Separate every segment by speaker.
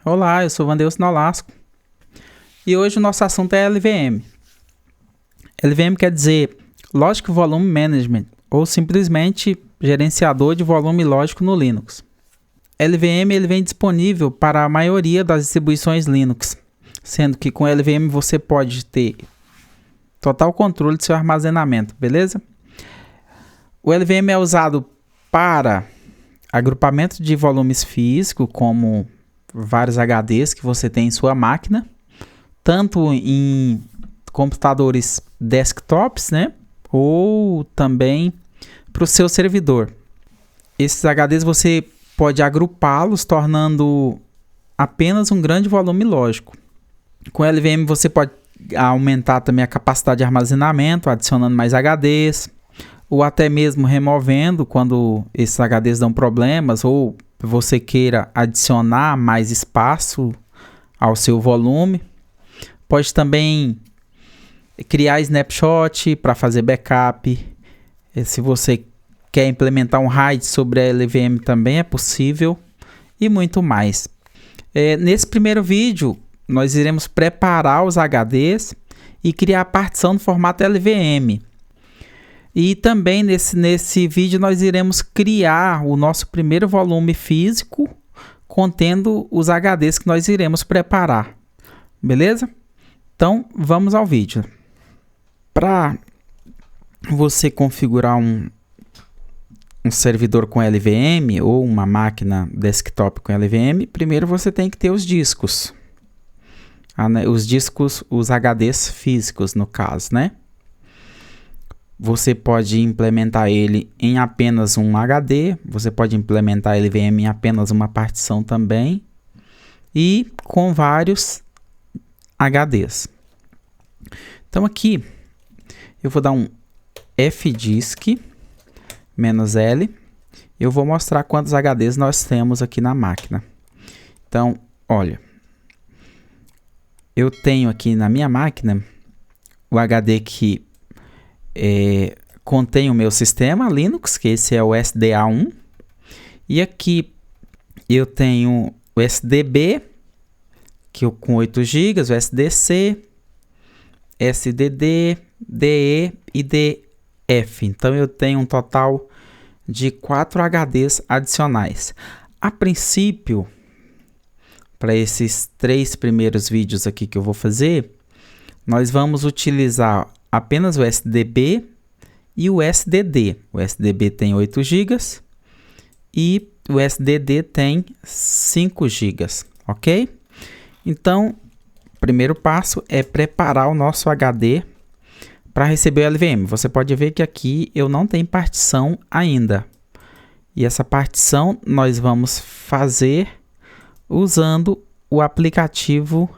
Speaker 1: Olá, eu sou Wandelson Nolasco e hoje o nosso assunto é LVM. LVM quer dizer Logic Volume Management ou simplesmente gerenciador de volume lógico no Linux. LVM ele vem disponível para a maioria das distribuições Linux, sendo que com LVM você pode ter total controle do seu armazenamento, beleza? O LVM é usado para agrupamento de volumes físicos, como vários HDs que você tem em sua máquina, tanto em computadores desktops, né? Ou também para o seu servidor. Esses HDs você pode agrupá-los, tornando apenas um grande volume lógico. Com LVM você pode aumentar também a capacidade de armazenamento, adicionando mais HDs, ou até mesmo removendo quando esses HDs dão problemas, ou você queira adicionar mais espaço ao seu volume. Pode também criar snapshot para fazer backup. Se você quer implementar um RAID sobre a LVM também é possível, e muito mais. Nesse primeiro vídeo nós iremos preparar os HDs e criar a partição no formato LVM. E também nesse vídeo nós iremos criar o nosso primeiro volume físico contendo os HDs que nós iremos preparar. Beleza? Então vamos ao vídeo. Para você configurar um servidor com LVM ou uma máquina desktop com LVM, primeiro você tem que ter os discos. Os discos, os HDs físicos no caso, né? Você pode implementar ele em apenas um HD, você pode implementar LVM em apenas uma partição também, e com vários HDs. Então aqui eu vou dar um fdisk -L, eu vou mostrar quantos HDs nós temos aqui na máquina. Então, olha, eu tenho aqui na minha máquina o HD que contém o meu sistema Linux, que esse é o SDA1, e aqui eu tenho o SDB, que com 8 GB, o SDC, SDD, DE e DF. Então eu tenho um total de 4 HDs adicionais. A princípio, para esses 3 primeiros vídeos aqui que eu vou fazer, nós vamos utilizar apenas o SDB e o SDD. O SDB tem 8 GB e o SDD tem 5 GB, ok? Então, o primeiro passo é preparar o nosso HD para receber o LVM. Você pode ver que aqui eu não tenho partição ainda. E essa partição nós vamos fazer usando o aplicativo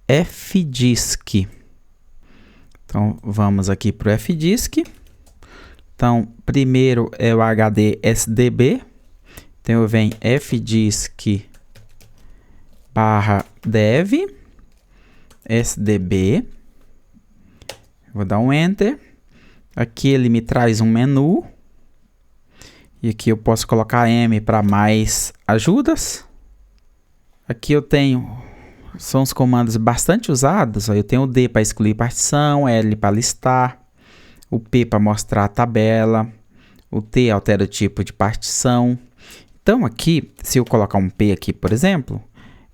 Speaker 1: fdisk. Então, vamos aqui para o fdisk. Então, primeiro é o HD SDB. Então, eu venho fdisk /dev SDB. Vou dar um Enter. Aqui ele me traz um menu. E aqui eu posso colocar M para mais ajudas. Aqui eu tenho, são os comandos bastante usados. Eu tenho o D para excluir partição, L para listar, o P para mostrar a tabela, o T altera o tipo de partição. Então aqui, se eu colocar um P aqui, por exemplo,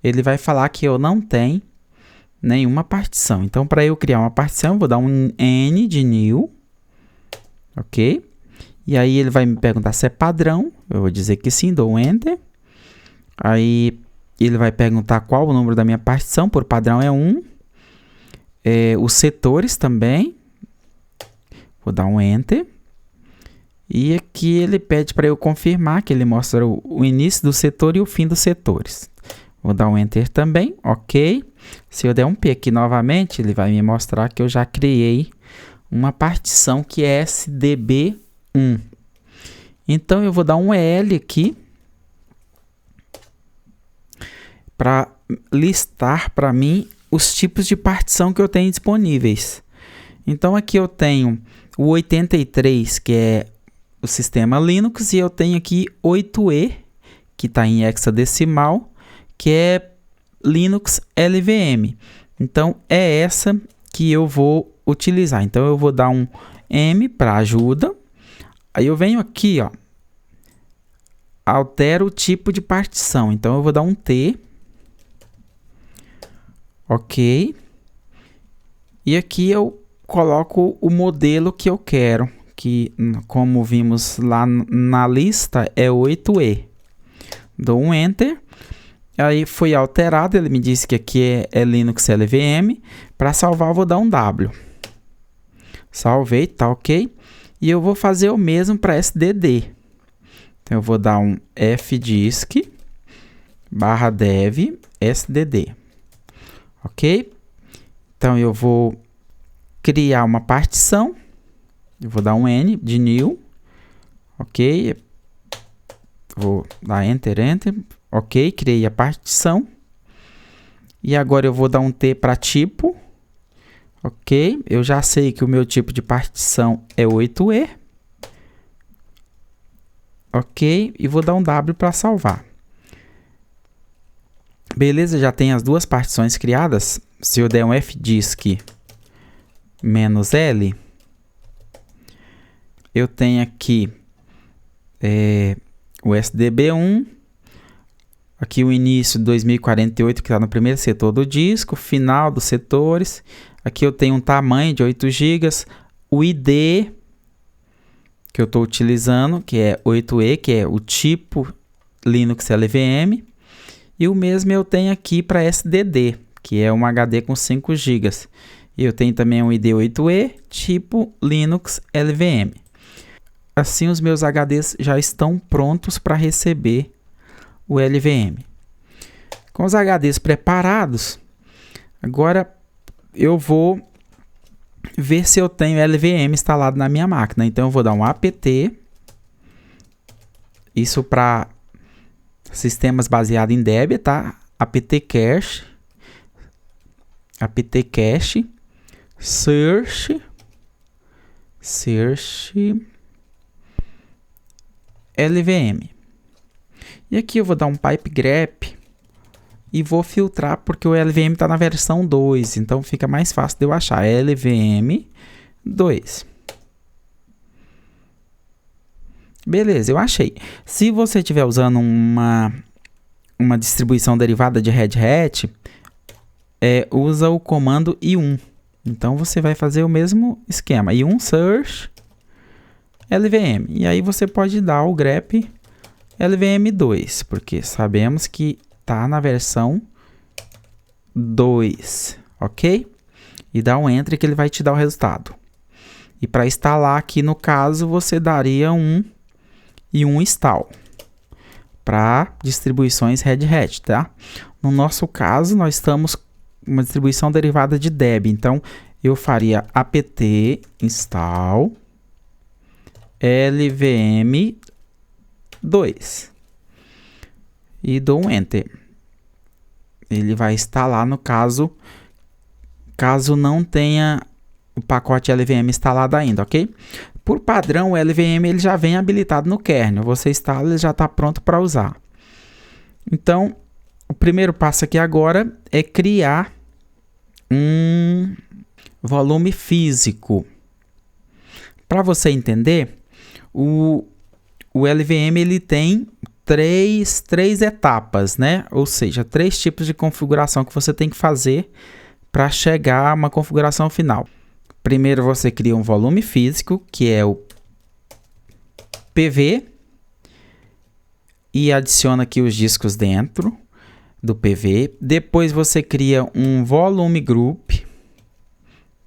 Speaker 1: ele vai falar que eu não tenho nenhuma partição. Então, para eu criar uma partição, eu vou dar um N de new, ok? E aí ele vai me perguntar se é padrão. Eu vou dizer que sim, dou um Enter. Aí ele vai perguntar qual o número da minha partição, por padrão é 1. Os setores também. Vou dar um Enter. E aqui ele pede para eu confirmar, que ele mostra o início do setor e o fim dos setores. Vou dar um Enter também, ok. Se eu der um P aqui novamente, ele vai me mostrar que eu já criei uma partição que é SDB1. Então eu vou dar um L aqui para listar para mim os tipos de partição que eu tenho disponíveis. Então aqui eu tenho o 83, que é o sistema Linux, e eu tenho aqui 8E, que está em hexadecimal, que é Linux LVM. Então, é essa que eu vou utilizar. Então, eu vou dar um M para ajuda. Aí, eu venho aqui, ó, altero o tipo de partição. Então, eu vou dar um T. Ok. E aqui eu coloco o modelo que eu quero, que, como vimos lá na lista, é 8E. Dou um Enter. Aí foi alterado, ele me disse que aqui é Linux LVM. Para salvar, eu vou dar um W. Salvei, tá ok. E eu vou fazer o mesmo para SDD. Então, eu vou dar um fdisk /dev SDD. Ok? Então, eu vou criar uma partição. Eu vou dar um N de new. Ok? Vou dar Enter, Enter. Ok, criei a partição. E agora eu vou dar um T para tipo. Ok, eu já sei que o meu tipo de partição é 8E. Ok, e vou dar um W para salvar. Beleza, já tem as duas partições criadas. Se eu der um fdisk -L, eu tenho aqui o SDB1. Aqui o início de 2048, que está no primeiro setor do disco, final dos setores. Aqui eu tenho um tamanho de 8 GB, o ID que eu estou utilizando, que é 8E, que é o tipo Linux LVM. E o mesmo eu tenho aqui para SDD, que é um HD com 5 GB. E eu tenho também um ID 8E, tipo Linux LVM. Assim os meus HDs já estão prontos para receber o LVM. Com os HDs preparados, agora eu vou ver se eu tenho LVM instalado na minha máquina. Então eu vou dar um apt, isso para sistemas baseados em Debian, tá? apt-cache, search LVM. E aqui eu vou dar um pipe grep e vou filtrar porque o LVM está na versão 2, então fica mais fácil de eu achar. LVM 2. Beleza, eu achei. Se você estiver usando uma distribuição derivada de Red Hat, usa o comando i1. Então você vai fazer o mesmo esquema. i1 search LVM. E aí você pode dar o grep LVM2, porque sabemos que está na versão 2, ok? E dá um Enter que ele vai te dar o resultado. E para instalar aqui, no caso, você daria um install para distribuições Red Hat, tá? No nosso caso, nós estamos com uma distribuição derivada de Debian, então eu faria apt install LVM 2 e dou um Enter. Ele vai instalar no caso não tenha o pacote LVM instalado ainda, ok? Por padrão, o LVM ele já vem habilitado no kernel. Você instala, ele já está pronto para usar. Então, o primeiro passo aqui agora é criar um volume físico. Para você entender, o LVM ele tem três etapas, né? Ou seja, 3 tipos de configuração que você tem que fazer para chegar a uma configuração final. Primeiro você cria um volume físico, que é o PV, e adiciona aqui os discos dentro do PV. Depois você cria um volume group,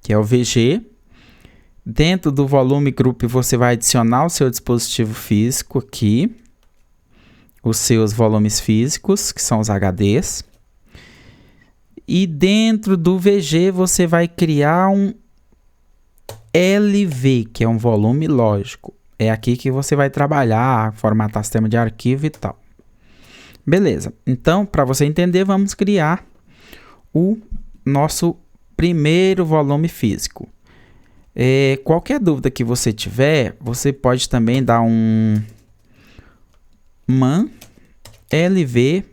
Speaker 1: que é o VG. Dentro do volume group você vai adicionar o seu dispositivo físico aqui, os seus volumes físicos, que são os HDs. E dentro do VG você vai criar um LV, que é um volume lógico. É aqui que você vai trabalhar, formatar sistema de arquivo e tal. Beleza. Então, para você entender, vamos criar o nosso primeiro volume físico. Qualquer dúvida que você tiver, você pode também dar um man LV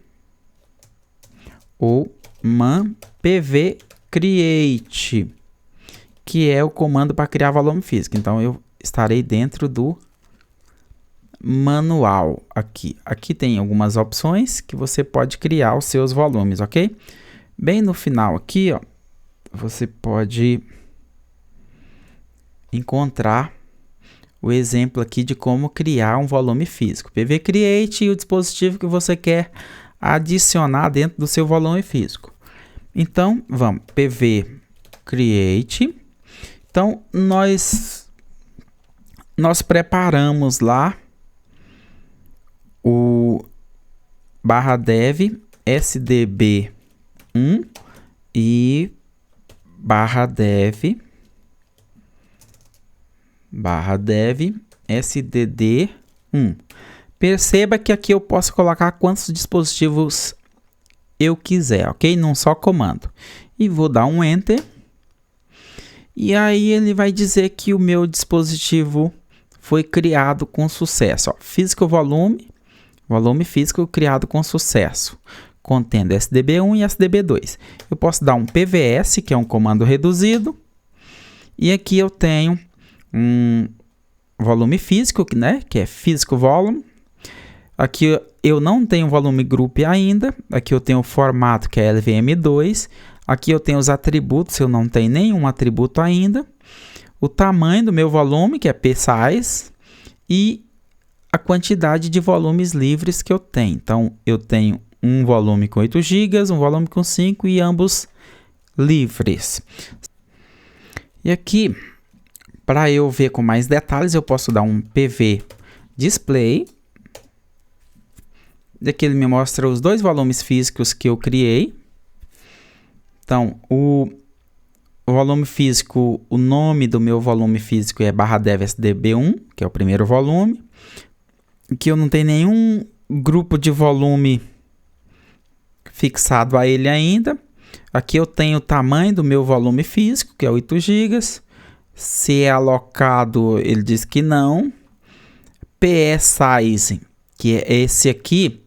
Speaker 1: ou man pv create, que é o comando para criar volume físico. Então eu estarei dentro do manual aqui. Aqui tem algumas opções que você pode criar os seus volumes, ok? Bem no final aqui, ó, você pode encontrar o exemplo aqui de como criar um volume físico. PV Create e o dispositivo que você quer adicionar dentro do seu volume físico. Então, vamos, PV Create. Então, nós preparamos lá o /dev sdb1 e /dev sdd1. Perceba que aqui eu posso colocar quantos dispositivos eu quiser, ok? Num só comando. E vou dar um Enter. E aí ele vai dizer que o meu dispositivo foi criado com sucesso. Ó, Physical Volume, volume físico criado com sucesso, contendo SDB1 e SDB2. Eu posso dar um PVS, que é um comando reduzido. E aqui eu tenho um volume físico, né, que é Physical Volume. Aqui eu não tenho volume group ainda. Aqui eu tenho o formato, que é LVM2. Aqui eu tenho os atributos, eu não tenho nenhum atributo ainda. O tamanho do meu volume, que é psize. E a quantidade de volumes livres que eu tenho. Então, eu tenho um volume com 8 GB, um volume com 5 e ambos livres. E aqui, para eu ver com mais detalhes, eu posso dar um PV Display. Daqui ele me mostra os dois volumes físicos que eu criei. Então, o volume físico, o nome do meu volume físico é /dev sdb1, que é o primeiro volume. Aqui eu não tenho nenhum grupo de volume fixado a ele ainda. Aqui eu tenho o tamanho do meu volume físico, que é 8 GB. Se é alocado, ele diz que não. PE Size, que é esse aqui.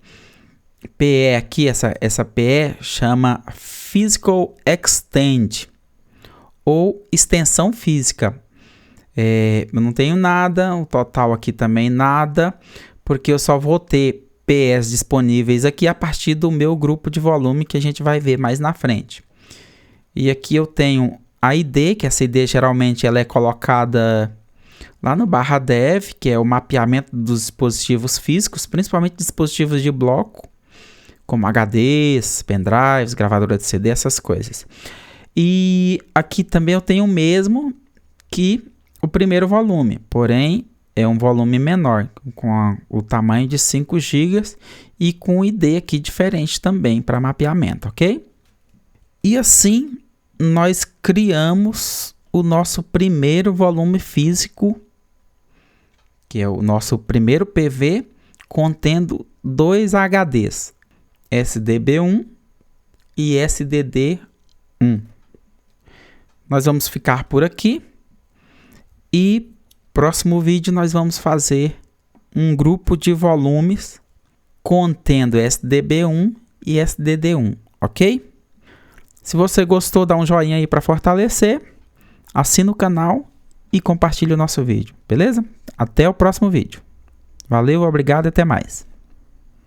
Speaker 1: PE aqui, essa PE chama Physical Extend, ou extensão física. Eu não tenho nada, o total aqui também nada, porque eu só vou ter PEs disponíveis aqui a partir do meu grupo de volume que a gente vai ver mais na frente. E aqui eu tenho a ID, que essa ID geralmente ela é colocada lá no /dev, que é o mapeamento dos dispositivos físicos, principalmente dispositivos de bloco, como HDs, pendrives, gravadora de CD, essas coisas. E aqui também eu tenho o mesmo que o primeiro volume, porém é um volume menor, com o tamanho de 5 GB e com o ID aqui diferente também para mapeamento, ok? E assim nós criamos o nosso primeiro volume físico, que é o nosso primeiro PV, contendo 2 HDs, SDB1 e SDD1. Nós vamos ficar por aqui e próximo vídeo nós vamos fazer um grupo de volumes contendo SDB1 e SDD1, ok? Se você gostou, dá um joinha aí para fortalecer, assina o canal e compartilhe o nosso vídeo, beleza? Até o próximo vídeo. Valeu, obrigado e até mais.